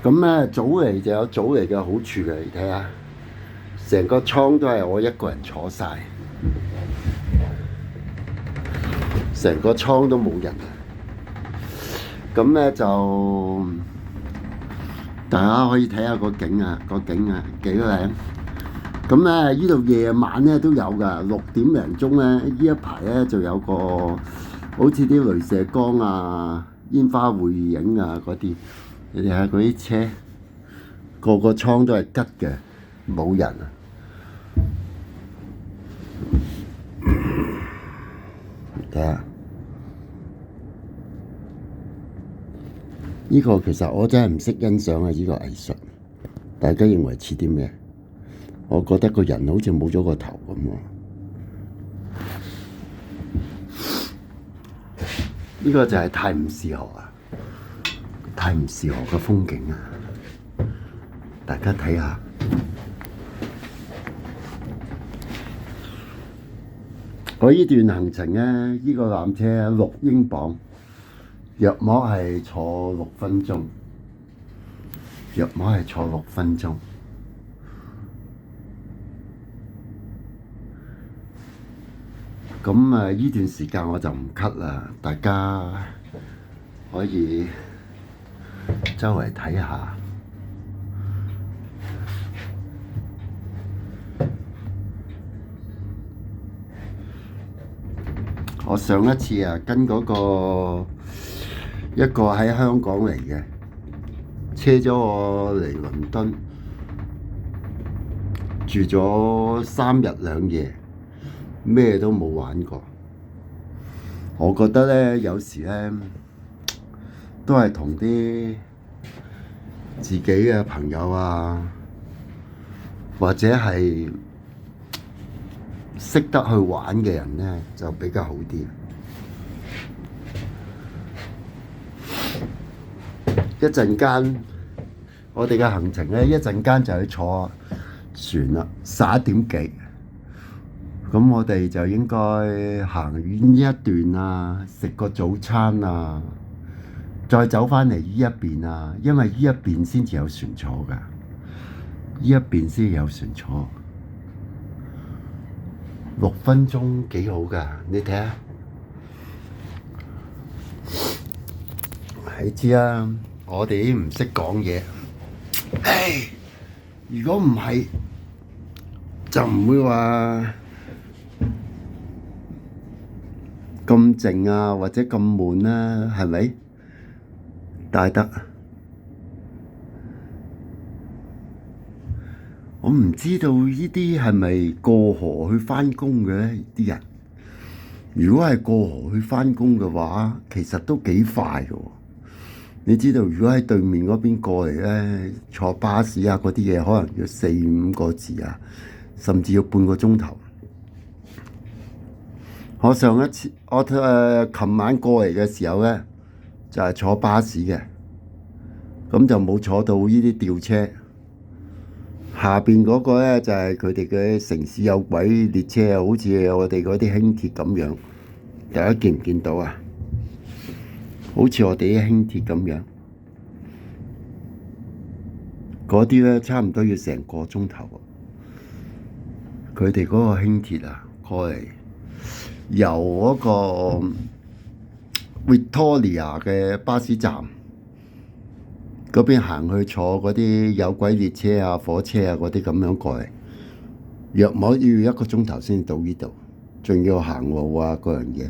咁咧早嚟就有早嚟嘅好處嘅，你睇下，成個倉都係我一個人坐晒，成個倉都冇人。咁咧就大家可以睇下個景啊，幾靚。咁咧呢度夜晚咧都有㗎，6點零鐘咧，呢一排咧就有個好似啲鐳射光啊、煙花匯影啊嗰啲。你睇下嗰啲車，個個倉都係吉嘅，冇人啊！睇下呢個其實我真係唔識欣賞啊！呢個藝術，大家認為似啲咩？我覺得個人好似冇咗個頭咁喎。呢個就係泰晤士河啊！泰晤士河嘅風景啊，大家睇下。我呢段行程咧，呢個纜車6英鎊，約莫係坐6分鐘，咁啊，呢段時間我就唔 cut 啦，大家可以周圍睇下。我上一次啊，跟嗰個一個喺香港嚟嘅，車咗我嚟倫敦，住咗3日2夜，咩都冇玩過。我覺得咧，有時咧都係同啲自己嘅朋友啊，或者係識得去玩嘅人咧，就比較好啲。一陣間，我哋嘅行程咧，一陣間就去坐船啦，11點幾。咁我哋就應該行遠一段啊，食個早餐啊，再走返嚟呢一邊啊，因為呢一邊先至有船坐㗎，呢一邊先有船坐。6分鐘幾好㗎，你睇下。你知啊，我哋唔識講嘢。如果唔係，就唔會話咁靜啊，或者咁悶啦，係咪？大得。我唔知道呢啲係咪過河去返工嘅咧？啲人如果係過河去返工嘅話，其實都幾快嘅喎。你知道，如果喺對面嗰邊過嚟咧，坐巴士啊嗰啲嘢，可能要4、5個字啊，甚至要半個鐘頭。我琴晚過嚟嘅時候咧，就係坐巴士嘅，咁就冇坐到呢啲吊車。下邊嗰個咧就係佢哋嘅城市有軌列車啊，好似我哋嗰啲輕鐵咁樣。大家見唔見到啊？好似我哋啲輕鐵咁樣，嗰啲咧差唔多要成個鐘頭。佢哋嗰個輕鐵啊，過嚟由嗰個 Victoria 嘅巴士站嗰邊行去坐嗰啲有軌列車啊、火車啊嗰啲咁樣過嚟，約莫要1個鐘頭先到呢度，仲要行路啊嗰樣嘢，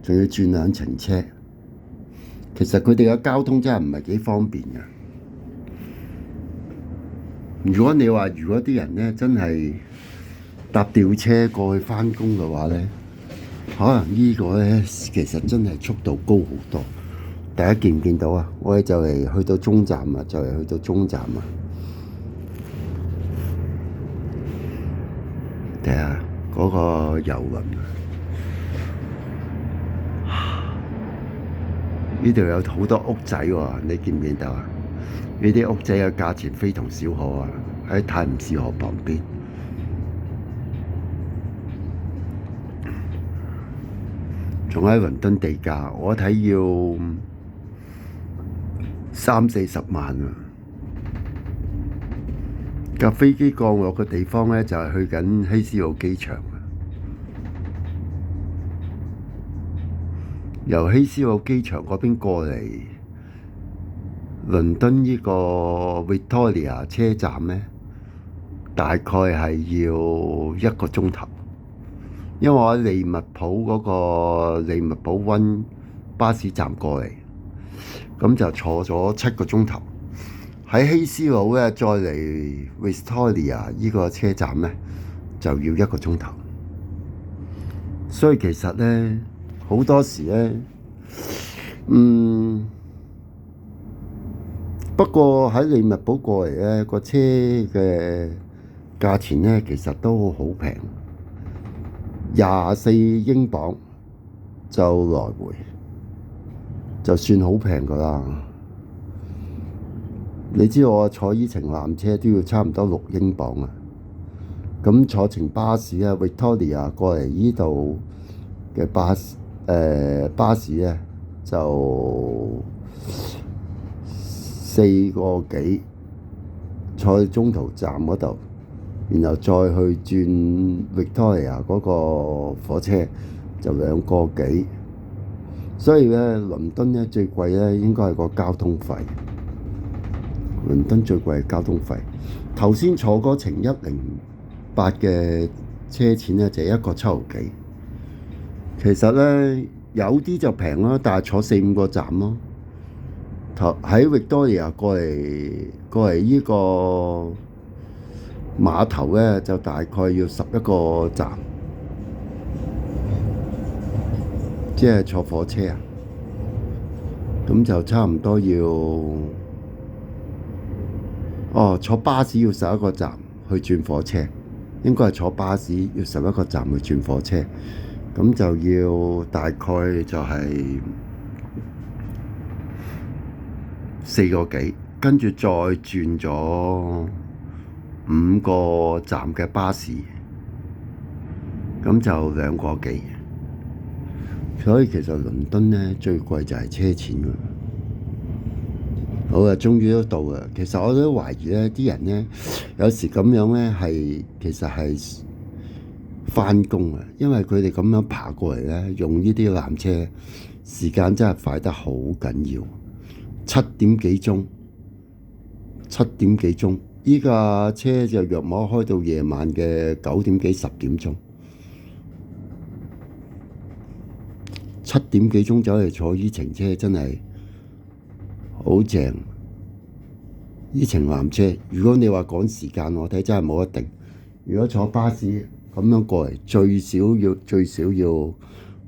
仲要轉2程車。其實佢哋嘅交通真係唔係幾方便嘅。如果啲人咧真係搭吊車過去返工嘅話咧，可能呢個咧其實真係速度高好多。大家見唔見到啊？我哋就嚟去到中站啊！睇下嗰個遊輪，呢度有好多屋仔喎，你見唔見到啊？呢啲屋仔嘅價錢非同小可啊！喺泰晤士河旁邊，仲喺倫敦地價，我睇要30、40萬啊！架飛機降落嘅地方咧，就係去緊希斯路機場。由希斯路機場嗰邊過嚟倫敦呢個 Victoria 車站咧，大概係要1個鐘頭。因為我喺利物浦嗰個利物浦灣巴士站過嚟，咁就坐咗7個鐘頭。喺希斯路咧，再嚟 Victoria 呢個車站咧，就要1個鐘頭。所以其實咧，好多時咧，不過喺利物浦過嚟咧，個車嘅價錢咧，其實都好平，24英鎊就來回，就算好平噶啦。你知道我坐依程纜車都要差唔多6英鎊啊！咁坐程巴士啊 Victoria 過嚟呢度嘅巴士咧就4個幾，坐去中途站嗰度，然後再去轉 Victoria 嗰個火車就2個幾。所以咧，倫敦咧最貴咧應該係個交通費。倫敦最貴係交通費。頭先坐嗰程108嘅車錢咧就1個7毫幾。其實咧有啲就平啦，但係坐4、5個站咯。喺 Victoria 過嚟呢個碼頭咧就大概要11個站，即係坐火車啊。咁就差唔多要。坐巴士要11個站去轉火車，應該係坐巴士要11個站去轉火車，咁就要大概就係4個幾，跟住再轉咗5個站嘅巴士，咁就2個幾。所以其實倫敦咧最貴就係車錢㗎。好啊，終於都到啦。其實我都懷疑咧，啲人咧有時咁樣咧其實係返工啊，因為佢哋咁樣爬過嚟咧，用呢啲纜車，時間真係快得好緊要。7點幾鐘，依架車就約莫開到夜晚嘅9點幾10點鐘。7點幾鐘走嚟坐依程車真係〜好正！呢程纜車，如果你話趕時間，我睇真係冇一定。如果坐巴士咁樣過嚟，最少要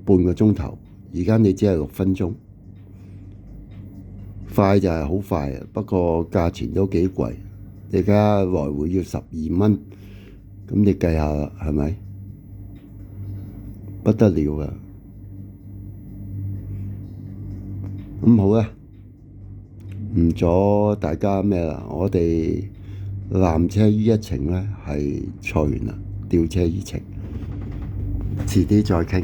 半個鐘頭。而家你只係6分鐘，快就係好快啊！不過價錢都幾貴，你而家來回要12蚊，咁你計下啦，係咪？不得了啊！咁好啊！唔阻大家咩啦？我哋纜車呢一程咧係坐完啦，吊車呢程，遲啲再傾。